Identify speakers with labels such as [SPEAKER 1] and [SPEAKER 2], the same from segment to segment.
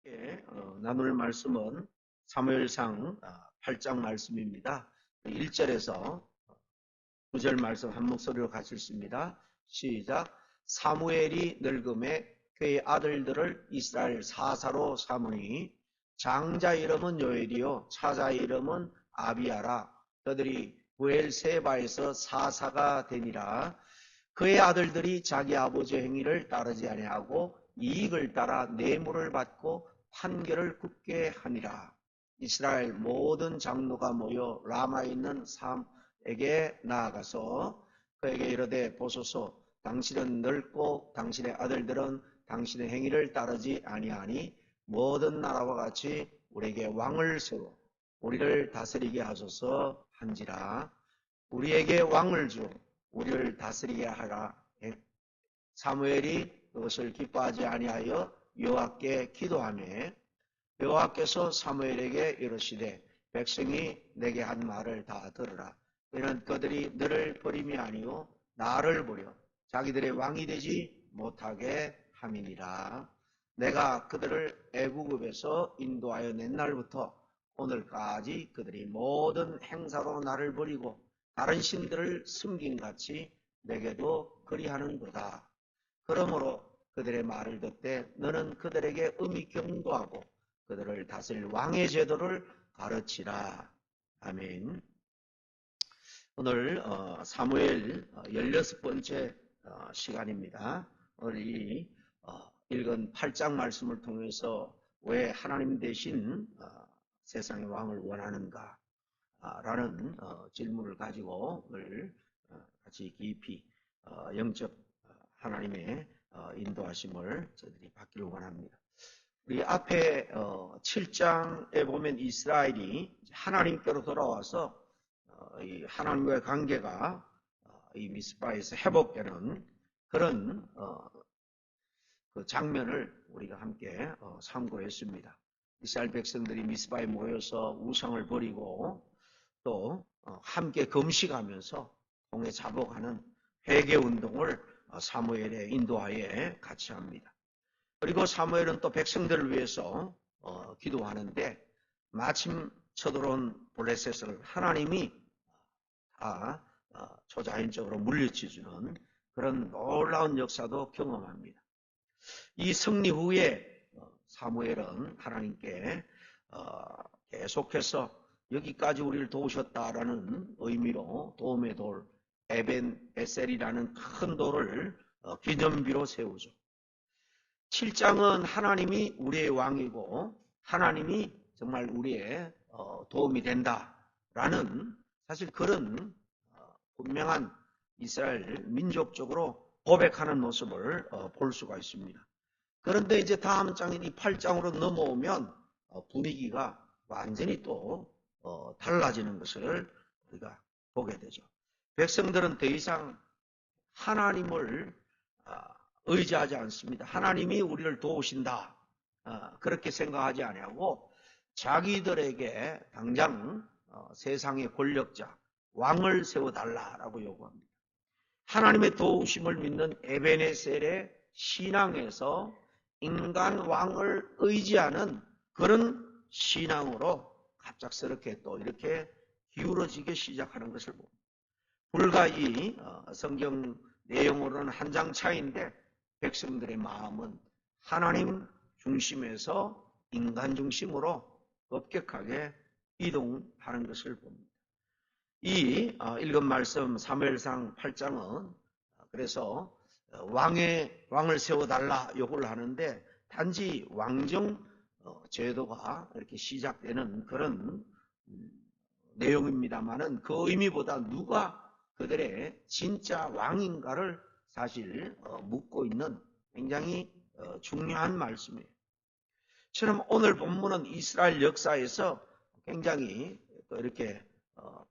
[SPEAKER 1] 함께 나눌 말씀은 사무엘상 8장 말씀입니다. 1절에서 9절 말씀 한 목소리로 같이 읽습니다. 시작. 사무엘이 늙음에 그의 아들들을 이스라엘 사사로 삼으니 장자 이름은 요엘이요 차자 이름은 아비야라. 그들이 부엘세바에서 사사가 되니라. 그의 아들들이 자기 아버지 행위를 따르지 아니하고 이익을 따라 뇌물을 받고 판결을 굽게 하니라. 이스라엘 모든 장로가 모여 라마에 있는 삼에게 나아가서 그에게 이르되 보소서, 당신은 늙고 당신의 아들들은 당신의 행위를 따르지 아니하니 모든 나라와 같이 우리에게 왕을 세워 우리를 다스리게 하소서 한지라. 우리에게 왕을 주어 우리를 다스리게 하라. 사무엘이 그것을 기뻐하지 아니하여 여호와께 기도하며 여호와께서 사무엘에게 이르시되 백성이 내게 한 말을 다 들으라. 이는 그들이 너를 버림이 아니요 나를 버려 자기들의 왕이 되지 못하게 함이니라. 내가 그들을 애굽에서 인도하여 낸 날부터 오늘까지 그들이 모든 행사로 나를 버리고 다른 신들을 숨긴같이 내게도 그리하는도다. 그러므로 그들의 말을 듣되 너는 그들에게 음히 경고하고 그들을 다스릴 왕의 제도를 가르치라. 아멘. 오늘 사무엘 16번째 시간입니다. 오늘 이 읽은 8장 말씀을 통해서 왜 하나님 대신 세상의 왕을 원하는가 라는 질문을 가지고 오늘 같이 깊이 영적 하나님의 인도하심을 저희들이 받기를 원합니다. 우리 앞에 7장에 보면 이스라엘이 하나님께로 돌아와서 이 하나님과의 관계가 이 미스바에서 회복되는 그런 그 장면을 우리가 함께 참고했습니다. 이스라엘 백성들이 미스바에 모여서 우상을 버리고 또 함께 금식하면서 통해 자복하는 회개운동을 사무엘의 인도하에 같이 합니다. 그리고 사무엘은 또 백성들을 위해서 기도하는데 마침 쳐들어온 블레셋을 하나님이 다 초자연적으로 물리쳐주는 그런 놀라운 역사도 경험합니다. 이 승리 후에 사무엘은 하나님께 계속해서 여기까지 우리를 도우셨다라는 의미로 도움의 돌 에벤 에셀이라는 큰 돌을 기념비로 세우죠. 7장은 하나님이 우리의 왕이고 하나님이 정말 우리의 도움이 된다라는 사실 그런 분명한 이스라엘 민족적으로 고백하는 모습을 볼 수가 있습니다. 그런데 이제 다음 장인 이 8장으로 넘어오면 분위기가 완전히 또 달라지는 것을 우리가 보게 되죠. 백성들은 더 이상 하나님을 의지하지 않습니다. 하나님이 우리를 도우신다 그렇게 생각하지 아니하고 자기들에게 당장 세상의 권력자 왕을 세워달라라고 요구합니다. 하나님의 도우심을 믿는 에베네셀의 신앙에서 인간 왕을 의지하는 그런 신앙으로 갑작스럽게 또 이렇게 기울어지기 시작하는 것을 봅니다. 불과 이 성경 내용으로는 한 장 차이인데 백성들의 마음은 하나님 중심에서 인간 중심으로 급격하게 이동하는 것을 봅니다. 이 읽은 말씀 사무엘상 8장은 그래서 왕을 세워달라 요구를 하는데 단지 왕정 제도가 이렇게 시작되는 그런 내용입니다만은 그 의미보다 누가 그들의 진짜 왕인가를 사실 묻고 있는 굉장히 중요한 말씀이에요. 처럼 오늘 본문은 이스라엘 역사에서 굉장히 또 이렇게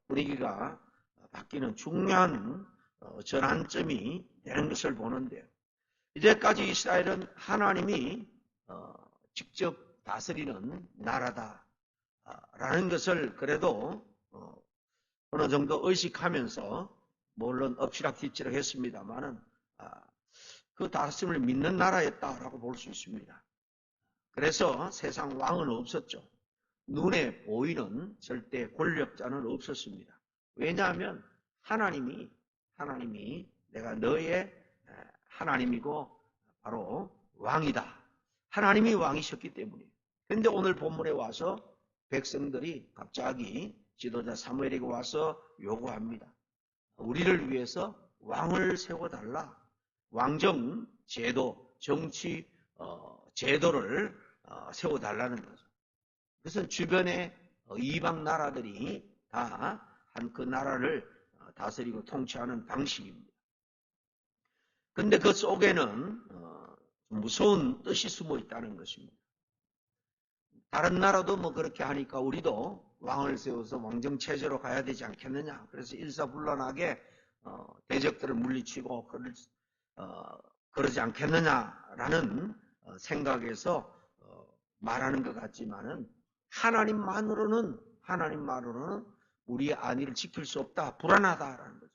[SPEAKER 1] 분위기가 바뀌는 중요한 전환점이 되는 것을 보는데요. 이제까지 이스라엘은 하나님이 직접 다스리는 나라다라는 것을 그래도 어느 정도 의식하면서 물론 엎치락뒤치락 했습니다만은 그 다스림을 믿는 나라였다라고 볼 수 있습니다. 그래서 세상 왕은 없었죠. 눈에 보이는 절대 권력자는 없었습니다. 왜냐하면 하나님이 내가 너의 하나님이고 바로 왕이다. 하나님이 왕이셨기 때문이에요. 그런데 오늘 본문에 와서 백성들이 갑자기 지도자 사무엘에게 와서 요구합니다. 우리를 위해서 왕을 세워달라. 왕정 제도, 정치 제도를 세워달라는 거죠. 그래서 주변에 이방 나라들이 다 한 그 나라를 다스리고 통치하는 방식입니다. 그런데 그 속에는 무서운 뜻이 숨어 있다는 것입니다. 다른 나라도 뭐 그렇게 하니까 우리도 왕을 세워서 왕정 체제로 가야 되지 않겠느냐. 그래서 일사불란하게 대적들을 물리치고 그러지 않겠느냐라는 생각에서 말하는 것 같지만은 하나님만으로는 우리의 안위를 지킬 수 없다. 불안하다라는 거죠.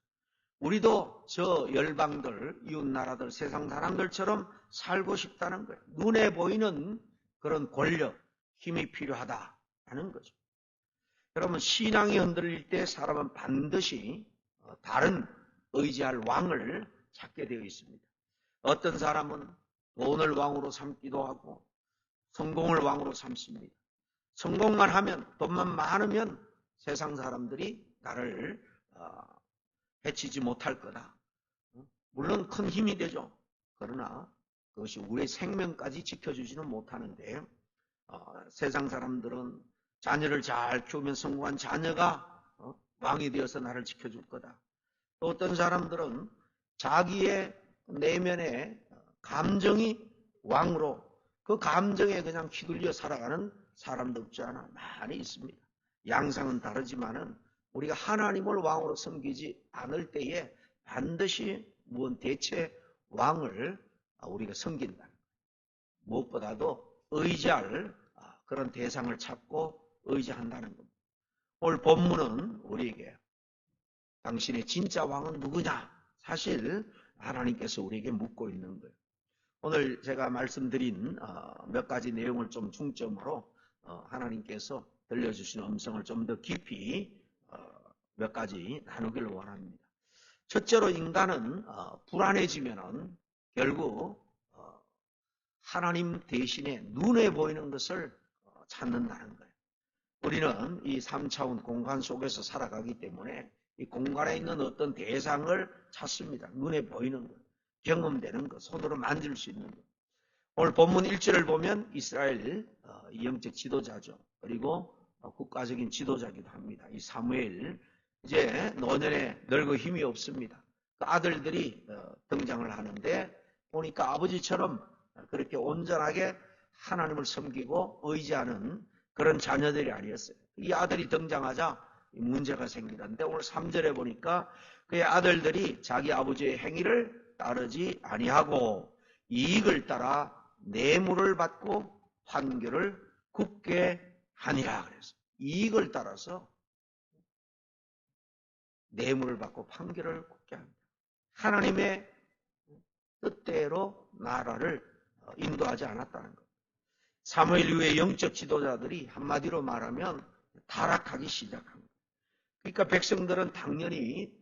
[SPEAKER 1] 우리도 저 열방들, 이웃나라들, 세상 사람들처럼 살고 싶다는 거예요. 눈에 보이는 그런 권력, 힘이 필요하다는 거죠. 여러분, 신앙이 흔들릴 때 사람은 반드시 다른 의지할 왕을 찾게 되어 있습니다. 어떤 사람은 돈을 왕으로 삼기도 하고 성공을 왕으로 삼습니다. 성공만 하면, 돈만 많으면 세상 사람들이 나를 해치지 못할 거다. 물론 큰 힘이 되죠. 그러나 그것이 우리의 생명까지 지켜주지는 못하는데 세상 사람들은 자녀를 잘 키우면 성공한 자녀가 왕이 되어서 나를 지켜줄 거다. 또 어떤 사람들은 자기의 내면의 감정이 왕으로 그 감정에 그냥 휘둘려 살아가는 사람도 없지 않아 많이 있습니다. 양상은 다르지만은 우리가 하나님을 왕으로 섬기지 않을 때에 반드시 무언 대체 왕을 우리가 섬긴다. 무엇보다도 의지할 그런 대상을 찾고 의지한다는 겁니다. 오늘 본문은 우리에게 당신의 진짜 왕은 누구냐? 사실 하나님께서 우리에게 묻고 있는 거예요. 오늘 제가 말씀드린 몇 가지 내용을 좀 중점으로 하나님께서 들려주신 음성을 좀 더 깊이 몇 가지 나누기를 원합니다. 첫째로 인간은 불안해지면은 결국 하나님 대신에 눈에 보이는 것을 찾는다는 거예요. 우리는 이 3차원 공간 속에서 살아가기 때문에 이 공간에 있는 어떤 대상을 찾습니다. 눈에 보이는 것, 경험되는 것, 손으로 만질 수 있는 것. 오늘 본문 1절을 보면 이스라엘 영적 지도자죠. 그리고 국가적인 지도자기도 합니다. 이 사무엘, 이제 노년에 늙어 힘이 없습니다. 그 아들들이 등장을 하는데 보니까 아버지처럼 그렇게 온전하게 하나님을 섬기고 의지하는 그런 자녀들이 아니었어요. 이 아들이 등장하자 문제가 생기는데 오늘 3절에 보니까 그의 아들들이 자기 아버지의 행위를 따르지 아니하고 이익을 따라 뇌물을 받고 판결을 굽게 하니라 그래서 이익을 따라서 뇌물을 받고 판결을 굽게 합니다. 하나님의 뜻대로 나라를 인도하지 않았다는 것. 사무엘 이후의 영적 지도자들이 한마디로 말하면 타락하기 시작합니다. 그러니까 백성들은 당연히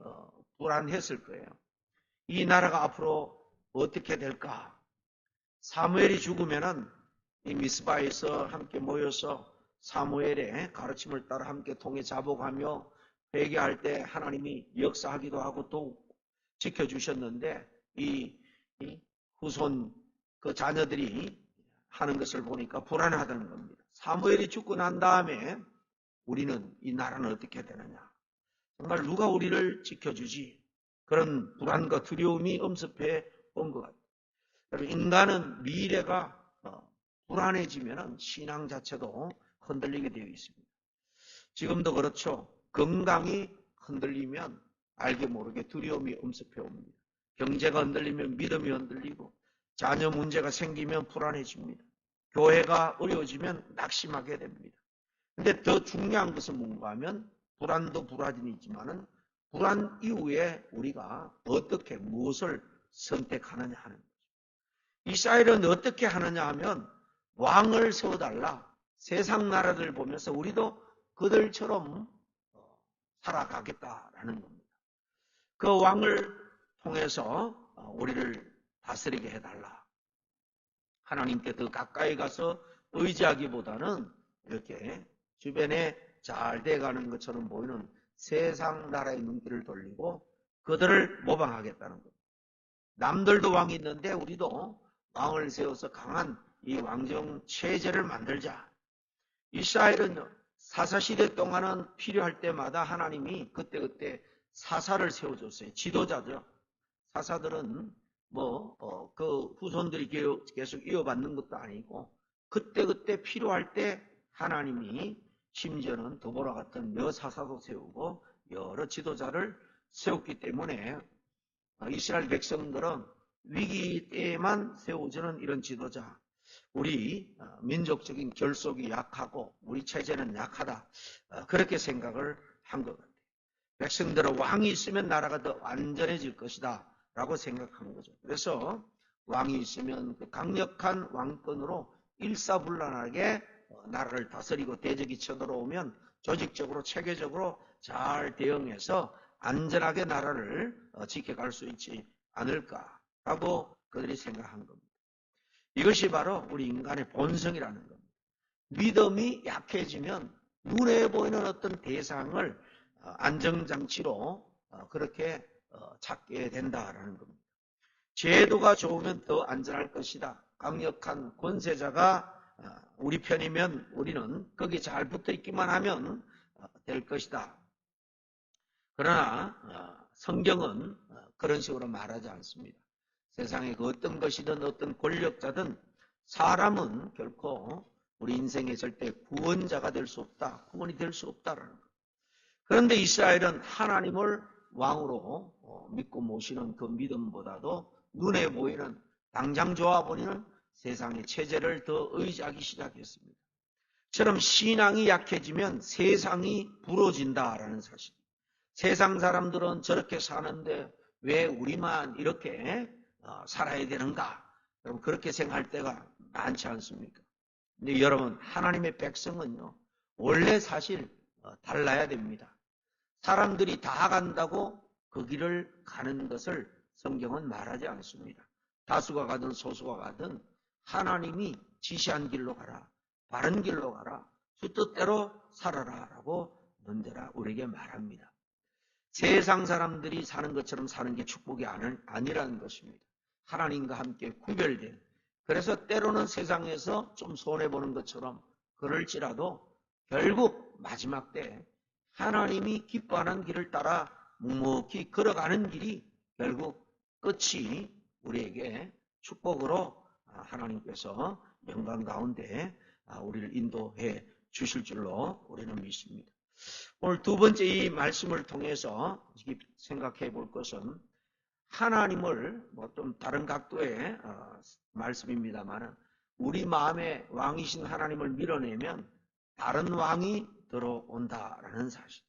[SPEAKER 1] 불안했을 거예요. 이 나라가 앞으로 어떻게 될까? 사무엘이 죽으면은 이 미스바에서 함께 모여서 사무엘의 가르침을 따라 함께 통해 자복하며 회개할 때 하나님이 역사하기도 하고 또 지켜주셨는데 이 후손 그 자녀들이 하는 것을 보니까 불안하다는 겁니다. 사무엘이 죽고 난 다음에 우리는 이 나라는 어떻게 되느냐? 정말 누가 우리를 지켜주지? 그런 불안과 두려움이 엄습해 온 것 같아요. 인간은 미래가 불안해지면 신앙 자체도 흔들리게 되어 있습니다. 지금도 그렇죠. 건강이 흔들리면 알게 모르게 두려움이 엄습해 옵니다. 경제가 흔들리면 믿음이 흔들리고 자녀 문제가 생기면 불안해집니다. 교회가 어려워지면 낙심하게 됩니다. 근데 더 중요한 것은 뭔가 하면 불안도 불안이지만은 불안 이후에 우리가 어떻게 무엇을 선택하느냐 하는 거죠. 이스라엘은 어떻게 하느냐 하면 왕을 세워달라. 세상 나라들 보면서 우리도 그들처럼 살아가겠다라는 겁니다. 그 왕을 통해서 우리를 다스리게 해달라. 하나님께 더 가까이 가서 의지하기보다는 이렇게 주변에 잘 돼가는 것처럼 보이는 세상 나라의 눈길을 돌리고 그들을 모방하겠다는 겁니다. 남들도 왕이 있는데 우리도 왕을 세워서 강한 이 왕정 체제를 만들자. 이스라엘은 사사시대 동안은 필요할 때마다 하나님이 그때그때 사사를 세워줬어요. 지도자죠. 사사들은 그 후손들이 계속 이어받는 것도 아니고 그때그때 필요할 때 하나님이 심지어는 드보라 같은 여사사도 세우고 여러 지도자를 세웠기 때문에 이스라엘 백성들은 위기 때에만 세워주는 이런 지도자, 우리 민족적인 결속이 약하고 우리 체제는 약하다, 그렇게 생각을 한 것 같아요. 백성들은 왕이 있으면 나라가 더 안전해질 것이다 라고 생각한 거죠. 그래서 왕이 있으면 그 강력한 왕권으로 일사불란하게 나라를 다스리고 대적이 쳐들어오면 조직적으로 체계적으로 잘 대응해서 안전하게 나라를 지켜갈 수 있지 않을까라고 그들이 생각한 겁니다. 이것이 바로 우리 인간의 본성이라는 겁니다. 믿음이 약해지면 눈에 보이는 어떤 대상을 안정장치로 그렇게 찾게 된다라는 겁니다. 제도가 좋으면 더 안전할 것이다. 강력한 권세자가 우리 편이면 우리는 거기 잘 붙어 있기만 하면 될 것이다. 그러나 성경은 그런 식으로 말하지 않습니다. 세상에 그 어떤 것이든 어떤 권력자든 사람은 결코 우리 인생에 절대 구원자가 될 수 없다. 구원이 될 수 없다라는 것. 그런데 이스라엘은 하나님을 왕으로 믿고 모시는 그 믿음보다도 눈에 보이는 당장 좋아 보이는 세상의 체제를 더 의지하기 시작했습니다. 처럼 신앙이 약해지면 세상이 부러진다라는 사실. 세상 사람들은 저렇게 사는데 왜 우리만 이렇게 살아야 되는가? 여러분 그렇게 생각할 때가 많지 않습니까? 근데 여러분 하나님의 백성은요 원래 사실 달라야 됩니다. 사람들이 다 간다고 그 길을 가는 것을 성경은 말하지 않습니다. 다수가 가든 소수가 가든 하나님이 지시한 길로 가라. 바른 길로 가라. 주 뜻대로 살아라 라고 언제나 우리에게 말합니다. 세상 사람들이 사는 것처럼 사는 게 축복이 아니라는 것입니다. 하나님과 함께 구별된. 그래서 때로는 세상에서 좀 손해보는 것처럼 그럴지라도 결국 마지막 때 하나님이 기뻐하는 길을 따라 묵묵히 걸어가는 길이 결국 끝이 우리에게 축복으로 하나님께서 영광 가운데 우리를 인도해 주실 줄로 우리는 믿습니다. 오늘 두 번째 이 말씀을 통해서 생각해 볼 것은 하나님을 좀 다른 각도의 말씀입니다만 우리 마음에 왕이신 하나님을 밀어내면 다른 왕이 들어온다라는 사실.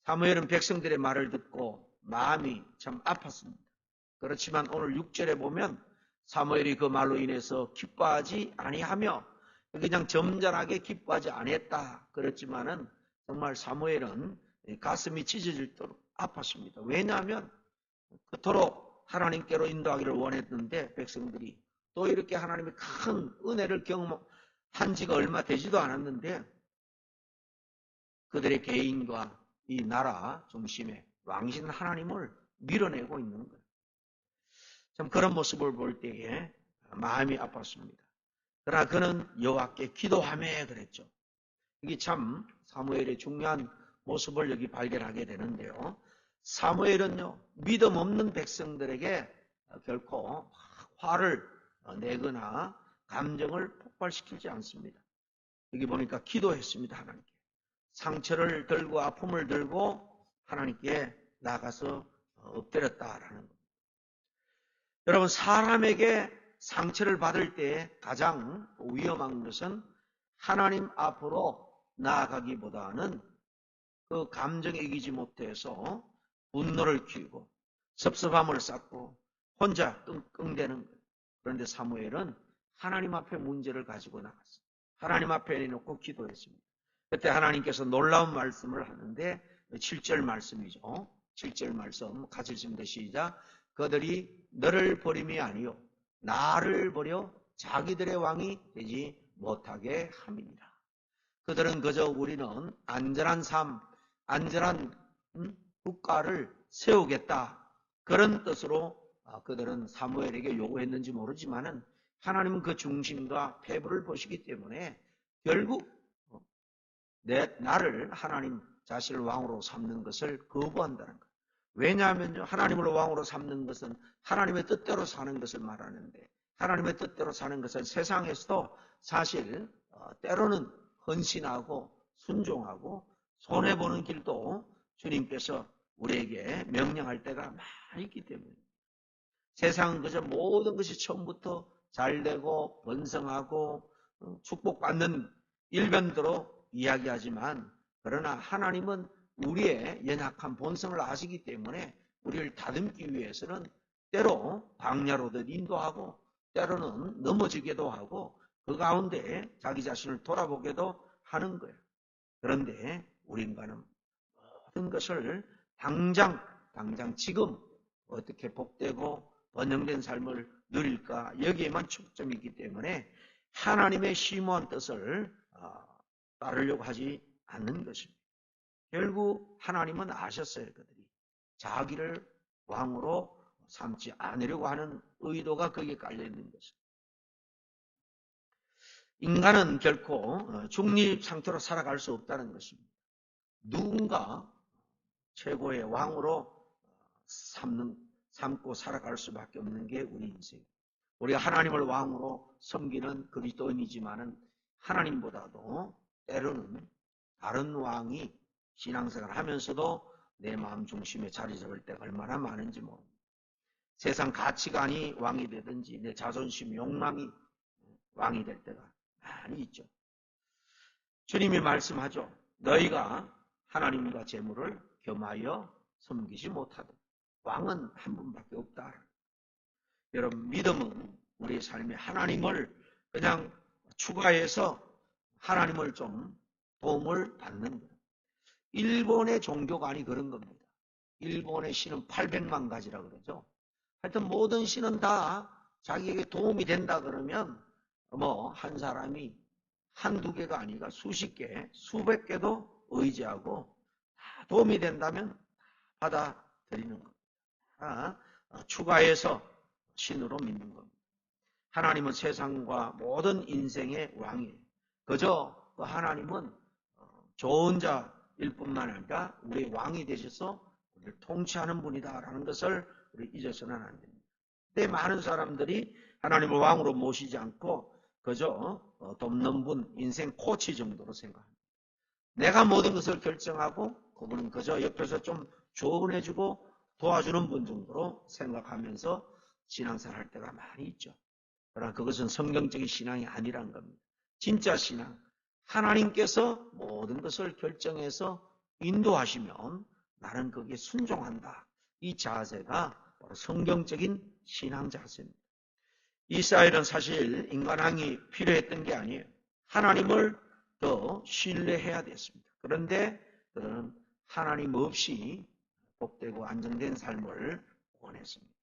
[SPEAKER 1] 사무엘은 백성들의 말을 듣고 마음이 참 아팠습니다. 그렇지만 오늘 6절에 보면 사무엘이 그 말로 인해서 기뻐하지 아니하며 그냥 점잖하게 기뻐하지 아니했다. 그렇지만은 정말 사무엘은 가슴이 찢어질도록 아팠습니다. 왜냐하면 그토록 하나님께로 인도하기를 원했는데 백성들이 또 이렇게 하나님의 큰 은혜를 경험한 지가 얼마 되지도 않았는데 그들의 개인과 이 나라 중심에 왕신 하나님을 밀어내고 있는 거예요. 참 그런 모습을 볼 때에 마음이 아팠습니다. 그러나 그는 여호와께 기도하며 그랬죠. 이게 참 사무엘의 중요한 모습을 여기 발견하게 되는데요. 사무엘은요, 믿음 없는 백성들에게 결코 화를 내거나 감정을 폭발시키지 않습니다. 여기 보니까 기도했습니다, 하나님께. 상처를 들고 아픔을 들고 하나님께 나가서 엎드렸다라는 겁니다. 여러분, 사람에게 상처를 받을 때 가장 위험한 것은 하나님 앞으로 나아가기보다는 그 감정에 이기지 못해서 분노를 키우고 섭섭함을 쌓고 혼자 끙끙대는 거예요. 그런데 사무엘은 하나님 앞에 문제를 가지고 나갔어요. 하나님 앞에 내놓고 기도했습니다. 그때 하나님께서 놀라운 말씀을 하는데 7절 말씀이죠. 7절 말씀 같이 읽습니다. 시작. 그들이 너를 버림이 아니요 나를 버려 자기들의 왕이 되지 못하게 함이니라. 그들은 그저 우리는 안전한 삶, 안전한 국가를 세우겠다. 그런 뜻으로 그들은 사무엘에게 요구했는지 모르지만은 하나님은 그 중심과 패부를 보시기 때문에 결국 나를 하나님 자신을 왕으로 삼는 것을 거부한다는 거예요. 왜냐하면요, 하나님을 왕으로 삼는 것은 하나님의 뜻대로 사는 것을 말하는데, 하나님의 뜻대로 사는 것은 세상에서도 사실 때로는 헌신하고 순종하고 손해보는 길도 주님께서 우리에게 명령할 때가 많이 있기 때문에, 세상은 그저 모든 것이 처음부터 잘되고 번성하고 축복받는 일변도로 이야기하지만, 그러나 하나님은 우리의 연약한 본성을 아시기 때문에 우리를 다듬기 위해서는 때로 광야로도 인도하고 때로는 넘어지기도 하고 그 가운데 자기 자신을 돌아보게도 하는 거예요. 그런데 우리 인간은 모든 것을 당장 지금 어떻게 복되고 번영된 삶을 누릴까 여기에만 초점이 있기 때문에 하나님의 심오한 뜻을 따르려고 하지 않는 것입니다. 결국 하나님은 아셨어요. 그들이 자기를 왕으로 삼지 않으려고 하는 의도가 거기에 깔려있는 것입니다. 인간은 결코 중립 상태로 살아갈 수 없다는 것입니다. 누군가 최고의 왕으로 삼고 살아갈 수밖에 없는 게 우리 인생입니다. 우리가 하나님을 왕으로 섬기는 그리스도인이지만은 하나님보다도 때로는 다른 왕이 신앙생활을 하면서도 내 마음 중심에 자리 잡을 때가 얼마나 많은지 모릅니다. 세상 가치관이 왕이 되든지 내 자존심, 욕망이 왕이 될 때가 많이 있죠. 주님이 말씀하죠. 너희가 하나님과 재물을 겸하여 섬기지 못하도록 왕은 한 분밖에 없다. 여러분, 믿음은 우리의 삶에 하나님을 그냥 추가해서 하나님을 좀 도움을 받는 거예요. 일본의 종교관이 그런 겁니다. 일본의 신은 800만 가지라 그러죠. 하여튼 모든 신은 다 자기에게 도움이 된다 그러면 한 사람이 한두 개가 아니라 수십 개, 수백 개도 의지하고 다 도움이 된다면 받아들이는 겁니다. 추가해서 신으로 믿는 겁니다. 하나님은 세상과 모든 인생의 왕이에요. 그저 그 하나님은 좋은 자일 뿐만 아니라 우리의 왕이 되셔서 우리를 통치하는 분이다라는 것을 우리 잊어서는 안 됩니다. 근데 많은 사람들이 하나님을 왕으로 모시지 않고 그저 돕는 분, 인생 코치 정도로 생각합니다. 내가 모든 것을 결정하고 그분은 그저 옆에서 좀 조언해주고 도와주는 분 정도로 생각하면서 신앙생활 할 때가 많이 있죠. 그러나 그것은 성경적인 신앙이 아니란 겁니다. 진짜 신앙, 하나님께서 모든 것을 결정해서 인도하시면 나는 거기에 순종한다. 이 자세가 바로 성경적인 신앙 자세입니다. 이스라엘은 사실 인간왕이 필요했던 게 아니에요. 하나님을 더 신뢰해야 됐습니다. 그런데 그들은 하나님 없이 복되고 안정된 삶을 원했습니다.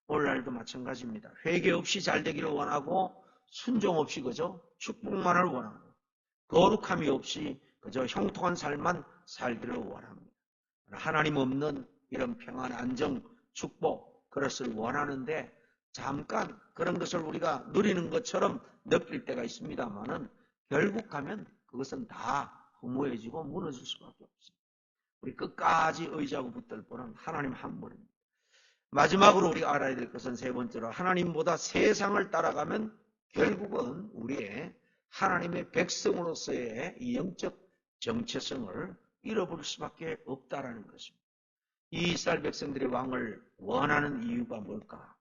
[SPEAKER 1] 오늘날도 마찬가지입니다. 회개 없이 잘 되기를 원하고 순종 없이 그저 축복만을 원하고 거룩함이 없이 그저 형통한 삶만 살기를 원합니다. 하나님 없는 이런 평안, 안정, 축복 그것을 원하는데 잠깐 그런 것을 우리가 누리는 것처럼 느낄 때가 있습니다만은 결국 가면 그것은 다 허무해지고 무너질 수밖에 없습니다. 우리 끝까지 의지하고 붙들 분은 하나님 한 분입니다. 마지막으로 우리가 알아야 될 것은 세 번째로 하나님보다 세상을 따라가면 결국은 우리의 하나님의 백성으로서의 이 영적 정체성을 잃어버릴 수밖에 없다라는 것입니다. 이 이스라엘 백성들이 왕을 원하는 이유가 뭘까?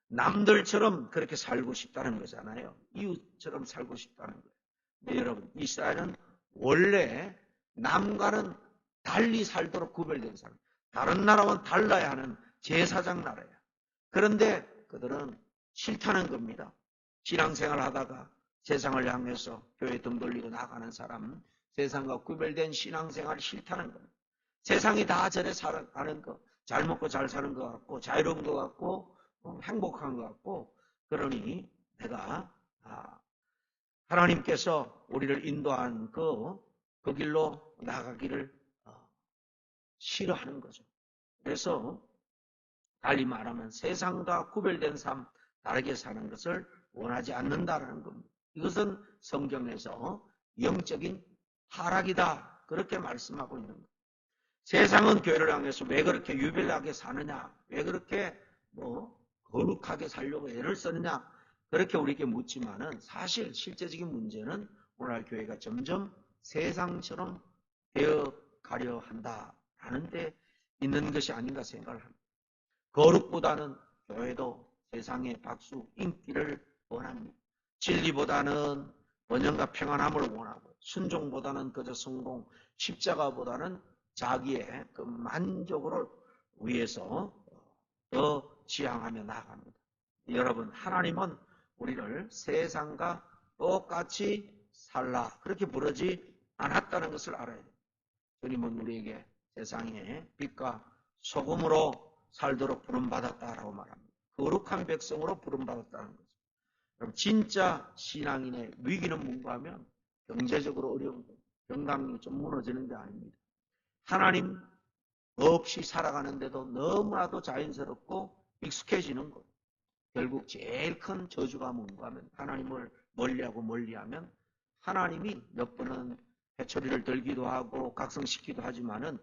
[SPEAKER 1] 남들처럼 그렇게 살고 싶다는 거잖아요. 이웃처럼 살고 싶다는 거예요. 근데 여러분, 이스라엘은 원래 남과는 달리 살도록 구별된 사람, 다른 나라와는 달라야 하는 제사장 나라예요. 그런데 그들은 싫다는 겁니다. 신앙생활 하다가 세상을 향해서 교회 등 돌리고 나가는 사람, 세상과 구별된 신앙생활이 싫다는 겁니다. 세상이 다 저래 살아가는 거, 잘 먹고 잘 사는 것 같고, 자유로운 것 같고, 행복한 것 같고, 그러니 내가 하나님께서 우리를 인도한 그 길로 나가기를 싫어하는 거죠. 그래서 달리 말하면 세상과 구별된 삶, 다르게 사는 것을 원하지 않는다는 겁니다. 이것은 성경에서 영적인 타락이다, 그렇게 말씀하고 있는 겁니다. 세상은 교회를 향해서 왜 그렇게 유별나게 사느냐, 왜 그렇게 거룩하게 살려고 애를 썼느냐, 그렇게 우리에게 묻지만은 사실 실제적인 문제는 오늘날 교회가 점점 세상처럼 되어가려 한다라는 데 있는 것이 아닌가 생각을 합니다. 거룩보다는 교회도 세상의 박수, 인기를 원합니다. 진리보다는 번영과 평안함을 원하고, 순종보다는 그저 성공, 십자가보다는 자기의 그 만족을 위해서 더 지향하며 나아갑니다. 여러분, 하나님은 우리를 세상과 똑같이 살라, 그렇게 부르지 않았다는 것을 알아야 돼요. 주님은 우리에게 세상의 빛과 소금으로 살도록 부름받았다라고 말합니다. 거룩한 백성으로 부름받았다는 거죠. 그럼 진짜 신앙인의 위기는 뭔가 하면 경제적으로 어려운 것, 건강이 좀 무너지는 게 아닙니다. 하나님 없이 살아가는데도 너무나도 자연스럽고 익숙해지는 것. 결국 제일 큰 저주가 뭔가 하면 하나님을 멀리하면 하나님이 몇 번은 해초리를 들기도 하고 각성시키기도 하지만은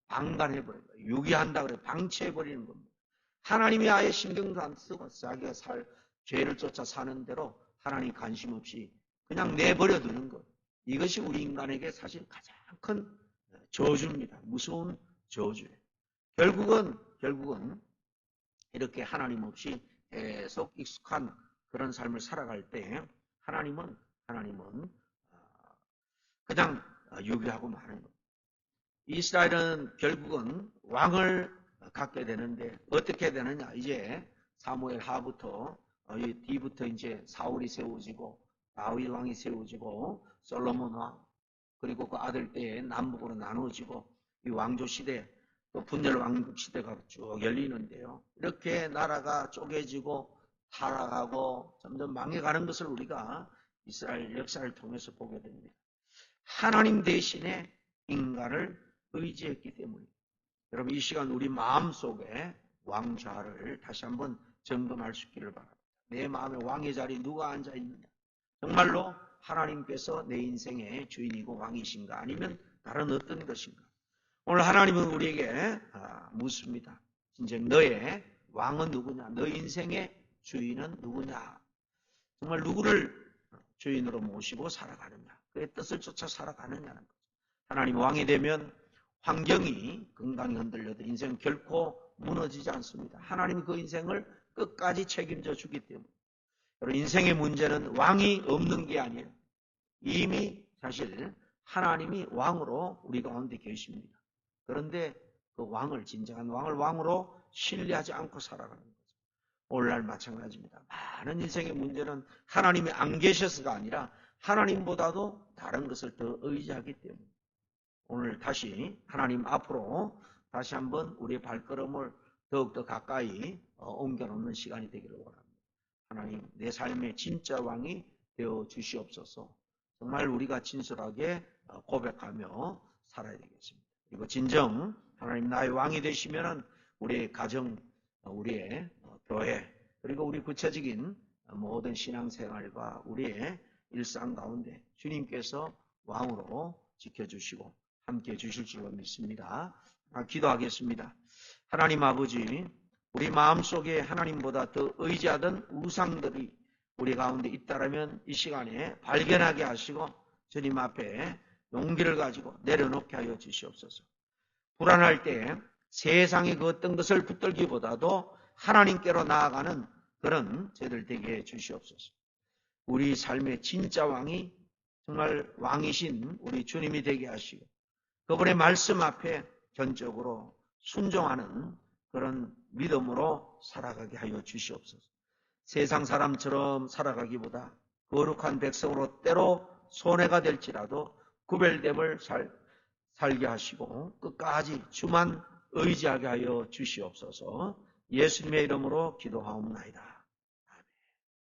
[SPEAKER 1] 방관해버려요. 유기한다 그래 방치해버리는 겁니다. 하나님이 아예 신경도 안 쓰고 자기가 죄를 쫓아 사는 대로 하나님 관심 없이 그냥 내버려 두는 것. 이것이 우리 인간에게 사실 가장 큰 저주입니다. 무서운 저주예요. 결국은 이렇게 하나님 없이 계속 익숙한 그런 삶을 살아갈 때 하나님은 그냥 유기하고 마는 겁니다. 이스라엘은 결국은 왕을 갖게 되는데 어떻게 되느냐? 이제 사무엘 하부터 뒤부터 이제 사울이 세워지고 다윗 왕이 세워지고 솔로몬 왕 그리고 그 아들 때에 남북으로 나누어지고 이 왕조 시대 또 분열 왕국 시대가 쭉 열리는데요. 이렇게 나라가 쪼개지고 타락하고 점점 망해가는 것을 우리가 이스라엘 역사를 통해서 보게 됩니다. 하나님 대신에 인간을 의지했기 때문입니다. 여러분, 이 시간 우리 마음속에 왕좌를 다시 한번 점검할 수 있기를 바랍니다. 내 마음에 왕의 자리에 누가 앉아 있느냐? 정말로 하나님께서 내 인생의 주인이고 왕이신가? 아니면 다른 어떤 것인가? 오늘 하나님은 우리에게 묻습니다. 진정 너의 왕은 누구냐? 너 인생의 주인은 누구냐? 정말 누구를 주인으로 모시고 살아가느냐? 그의 뜻을 쫓아 살아가느냐는 거죠. 하나님 왕이 되면 환경이 건강히 흔들려도 인생은 결코 무너지지 않습니다. 하나님이 그 인생을 끝까지 책임져 주기 때문에. 여러분, 인생의 문제는 왕이 없는 게 아니에요. 이미 사실 하나님이 왕으로 우리 가운데 계십니다. 그런데 그 왕을, 진정한 왕을 왕으로 신뢰하지 않고 살아가는 거죠. 오늘날 마찬가지입니다. 많은 인생의 문제는 하나님이 안 계셔서가 아니라 하나님보다도 다른 것을 더 의지하기 때문에. 오늘 다시 하나님 앞으로 다시 한번 우리의 발걸음을 더욱더 가까이 옮겨놓는 시간이 되기를 원합니다. 하나님, 내 삶의 진짜 왕이 되어 주시옵소서. 정말 우리가 진솔하게 고백하며 살아야 되겠습니다. 그리고 진정 하나님 나의 왕이 되시면은 우리의 가정, 우리의 교회, 그리고 우리 구체적인 모든 신앙생활과 우리의 일상 가운데 주님께서 왕으로 지켜주시고 함께 주실 줄로 믿습니다. 기도하겠습니다. 하나님 아버지, 우리 마음속에 하나님보다 더 의지하던 우상들이 우리 가운데 있다라면 이 시간에 발견하게 하시고 주님 앞에 용기를 가지고 내려놓게 하여 주시옵소서. 불안할 때 세상의 그 어떤 것을 붙들기보다도 하나님께로 나아가는 그런 저희들 되게 해 주시옵소서. 우리 삶의 진짜 왕이 정말 왕이신 우리 주님이 되게 하시고 그분의 말씀 앞에 전적으로 순종하는 그런 믿음으로 살아가게 하여 주시옵소서. 세상 사람처럼 살아가기보다 거룩한 백성으로 때로 손해가 될지라도 구별됨을 살게 하시고 끝까지 주만 의지하게 하여 주시옵소서. 예수님의 이름으로 기도하옵나이다.